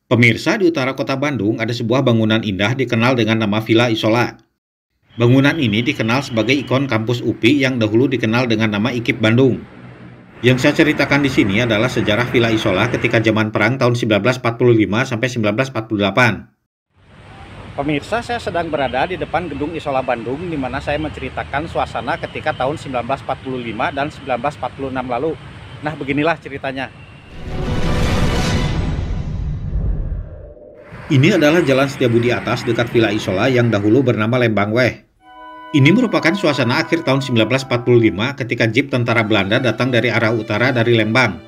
Pemirsa, di utara kota Bandung ada sebuah bangunan indah dikenal dengan nama Villa Isola. Bangunan ini dikenal sebagai ikon kampus UPI yang dahulu dikenal dengan nama IKIP Bandung. Yang saya ceritakan di sini adalah sejarah Villa Isola ketika zaman perang tahun 1945 sampai 1948. Pemirsa, saya sedang berada di depan gedung Isola Bandung, di mana saya menceritakan suasana ketika tahun 1945 dan 1946 lalu. Nah, beginilah ceritanya. Ini adalah Jalan Setiabudi atas dekat Villa Isola yang dahulu bernama Lembang Weh. Ini merupakan suasana akhir tahun 1945 ketika jeep tentara Belanda datang dari arah utara dari Lembang.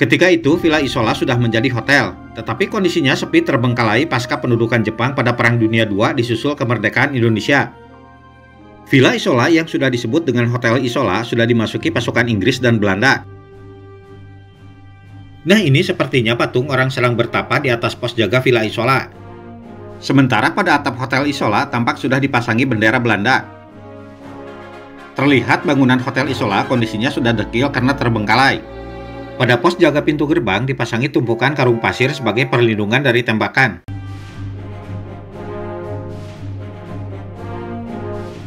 Ketika itu, Villa Isola sudah menjadi hotel, tetapi kondisinya sepi terbengkalai pasca pendudukan Jepang pada Perang Dunia II disusul kemerdekaan Indonesia. Villa Isola yang sudah disebut dengan Hotel Isola sudah dimasuki pasukan Inggris dan Belanda. Nah, ini sepertinya patung orang sedang bertapa di atas pos jaga Villa Isola. Sementara pada atap Hotel Isola tampak sudah dipasangi bendera Belanda. Terlihat bangunan Hotel Isola kondisinya sudah dekil karena terbengkalai. Pada pos jaga pintu gerbang dipasangi tumpukan karung pasir sebagai perlindungan dari tembakan.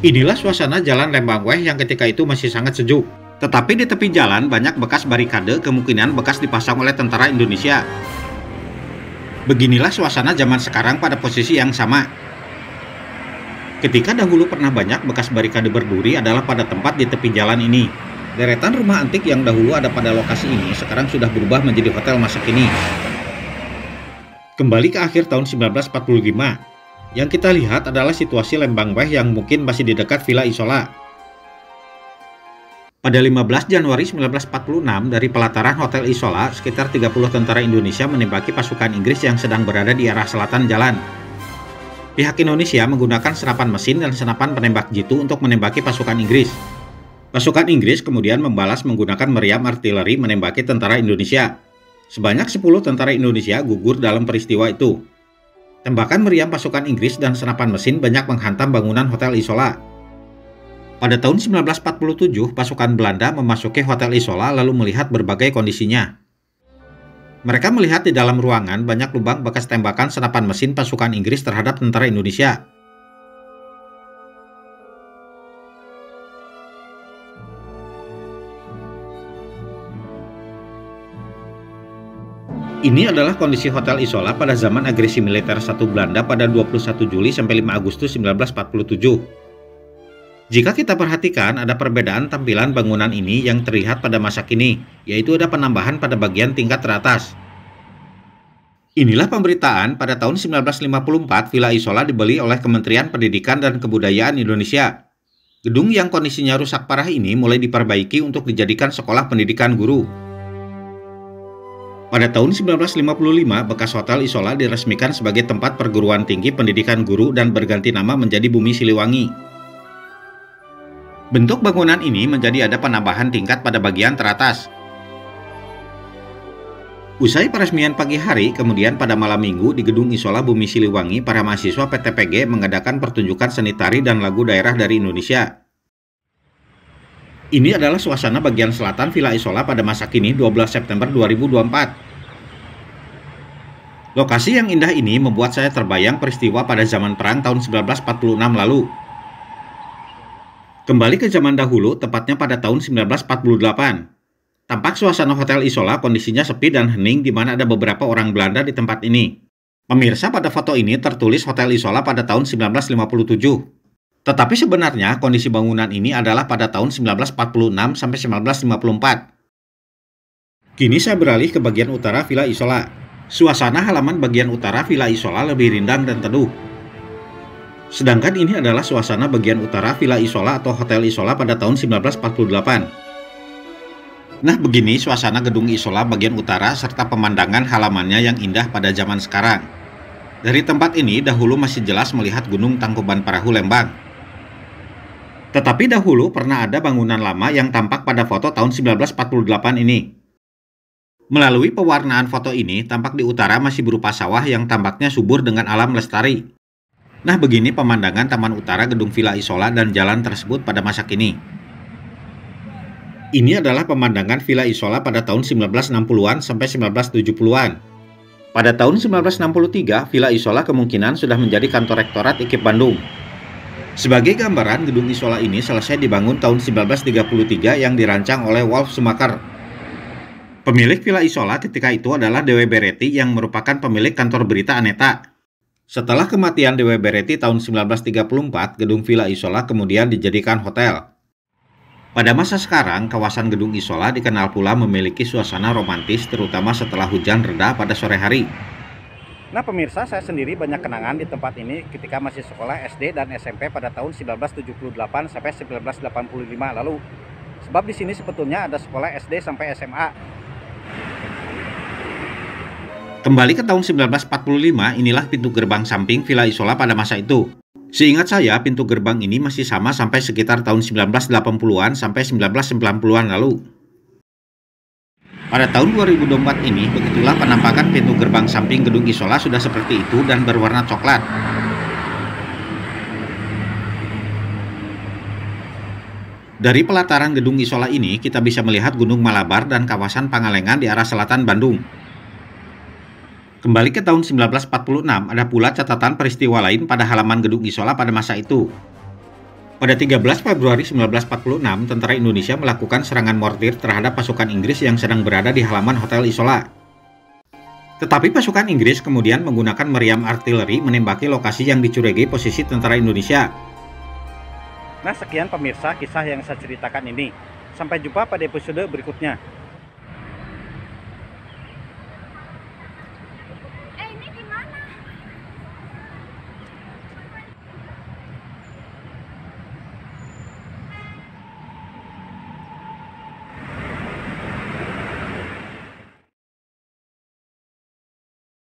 Inilah suasana Jalan Lembang Weh yang ketika itu masih sangat sejuk. Tetapi di tepi jalan banyak bekas barikade, kemungkinan bekas dipasang oleh tentara Indonesia. Beginilah suasana zaman sekarang pada posisi yang sama. Ketika dahulu pernah banyak bekas barikade berduri adalah pada tempat di tepi jalan ini. Deretan rumah antik yang dahulu ada pada lokasi ini sekarang sudah berubah menjadi hotel masa kini. Kembali ke akhir tahun 1945, yang kita lihat adalah situasi Lembang Weh yang mungkin masih di dekat Villa Isola. Pada 15 Januari 1946, dari pelataran Hotel Isola, sekitar 30 tentara Indonesia menembaki pasukan Inggris yang sedang berada di arah selatan jalan. Pihak Indonesia menggunakan senapan mesin dan senapan penembak jitu untuk menembaki pasukan Inggris. Pasukan Inggris kemudian membalas menggunakan meriam artileri menembaki tentara Indonesia. Sebanyak 10 tentara Indonesia gugur dalam peristiwa itu. Tembakan meriam pasukan Inggris dan senapan mesin banyak menghantam bangunan Hotel Isola. Pada tahun 1947, pasukan Belanda memasuki Hotel Isola lalu melihat berbagai kondisinya. Mereka melihat di dalam ruangan banyak lubang bekas tembakan senapan mesin pasukan Inggris terhadap tentara Indonesia. Ini adalah kondisi Hotel Isola pada zaman agresi militer satu Belanda pada 21 Juli sampai 5 Agustus 1947. Jika kita perhatikan, ada perbedaan tampilan bangunan ini yang terlihat pada masa kini, yaitu ada penambahan pada bagian tingkat teratas. Inilah pemberitaan pada tahun 1954 Villa Isola dibeli oleh Kementerian Pendidikan dan Kebudayaan Indonesia. Gedung yang kondisinya rusak parah ini mulai diperbaiki untuk dijadikan sekolah pendidikan guru. Pada tahun 1955, bekas Hotel Isola diresmikan sebagai tempat perguruan tinggi pendidikan guru dan berganti nama menjadi Bumi Siliwangi. Bentuk bangunan ini menjadi ada penambahan tingkat pada bagian teratas. Usai peresmian pagi hari, kemudian pada malam minggu di Gedung Isola Bumi Siliwangi, para mahasiswa PTPG mengadakan pertunjukan seni tari dan lagu daerah dari Indonesia. Ini adalah suasana bagian selatan Villa Isola pada masa kini 12 September 2024. Lokasi yang indah ini membuat saya terbayang peristiwa pada zaman perang tahun 1946 lalu. Kembali ke zaman dahulu, tepatnya pada tahun 1948. Tampak suasana Hotel Isola kondisinya sepi dan hening di mana ada beberapa orang Belanda di tempat ini. Pemirsa, pada foto ini tertulis Hotel Isola pada tahun 1957. Tetapi sebenarnya kondisi bangunan ini adalah pada tahun 1946 sampai 1954. Kini saya beralih ke bagian utara Villa Isola. Suasana halaman bagian utara Villa Isola lebih rindang dan teduh. Sedangkan ini adalah suasana bagian utara Villa Isola atau Hotel Isola pada tahun 1948. Nah, begini suasana gedung Isola bagian utara serta pemandangan halamannya yang indah pada zaman sekarang. Dari tempat ini dahulu masih jelas melihat Gunung Tangkuban Parahu Lembang. Tetapi dahulu pernah ada bangunan lama yang tampak pada foto tahun 1948 ini. Melalui pewarnaan foto ini, tampak di utara masih berupa sawah yang tampaknya subur dengan alam lestari. Nah, begini pemandangan taman utara gedung Villa Isola dan jalan tersebut pada masa kini. Ini adalah pemandangan Villa Isola pada tahun 1960-an sampai 1970-an. Pada tahun 1963, Villa Isola kemungkinan sudah menjadi kantor rektorat IKIP Bandung. Sebagai gambaran, gedung Isola ini selesai dibangun tahun 1933 yang dirancang oleh Wolf Schumacher. Pemilik Villa Isola ketika itu adalah D.W. Beretti yang merupakan pemilik kantor berita Aneta. Setelah kematian D.W. Beretti tahun 1934, gedung Villa Isola kemudian dijadikan hotel. Pada masa sekarang, kawasan gedung Isola dikenal pula memiliki suasana romantis terutama setelah hujan reda pada sore hari. Nah pemirsa, saya sendiri banyak kenangan di tempat ini ketika masih sekolah SD dan SMP pada tahun 1978 sampai 1985 lalu. Sebab di sini sebetulnya ada sekolah SD sampai SMA. Kembali ke tahun 1945, inilah pintu gerbang samping Villa Isola pada masa itu. Seingat saya, pintu gerbang ini masih sama sampai sekitar tahun 1980-an sampai 1990-an lalu. Pada tahun 2024 ini, begitulah penampakan pintu gerbang samping gedung Isola sudah seperti itu dan berwarna coklat. Dari pelataran gedung Isola ini, kita bisa melihat Gunung Malabar dan kawasan Pangalengan di arah selatan Bandung. Kembali ke tahun 1946, ada pula catatan peristiwa lain pada halaman gedung Isola pada masa itu. Pada 13 Februari 1946, tentara Indonesia melakukan serangan mortir terhadap pasukan Inggris yang sedang berada di halaman Hotel Isola. Tetapi pasukan Inggris kemudian menggunakan meriam artileri menembaki lokasi yang dicurigai posisi tentara Indonesia. Nah sekian pemirsa kisah yang saya ceritakan ini. Sampai jumpa pada episode berikutnya.